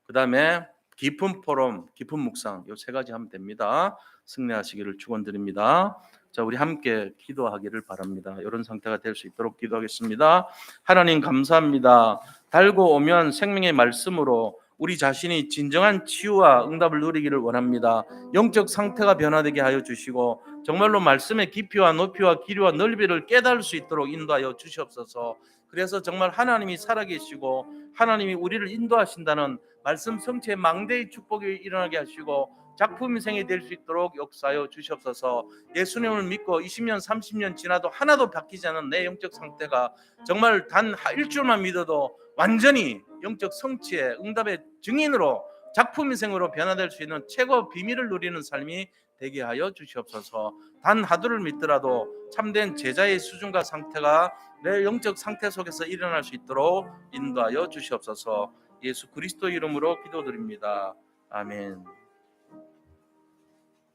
그 다음에 깊은 포럼, 깊은 묵상, 이 세 가지 하면 됩니다. 승리하시기를 축원드립니다. 자, 우리 함께 기도하기를 바랍니다. 이런 상태가 될 수 있도록 기도하겠습니다. 하나님 감사합니다. 달고 오면 생명의 말씀으로 우리 자신이 진정한 치유와 응답을 누리기를 원합니다. 영적 상태가 변화되게 하여 주시고 정말로 말씀의 깊이와 높이와 길이와 넓이를 깨달을 수 있도록 인도하여 주시옵소서. 그래서 정말 하나님이 살아계시고 하나님이 우리를 인도하신다는 말씀 성취의 망대의 축복이 일어나게 하시고 작품 인생이 될 수 있도록 역사하여 주시옵소서. 예수님을 믿고 20년 30년 지나도 하나도 바뀌지 않은 내 영적 상태가 정말 단 일주일만 믿어도 완전히 영적 성취의 응답의 증인으로 작품 인생으로 변화될 수 있는 최고 비밀을 누리는 삶이 되게 하여 주시옵소서. 단 하루를 믿더라도 참된 제자의 수준과 상태가 내 영적 상태 속에서 일어날 수 있도록 인도하여 주시옵소서. 예수 그리스도 이름으로 기도드립니다. 아멘.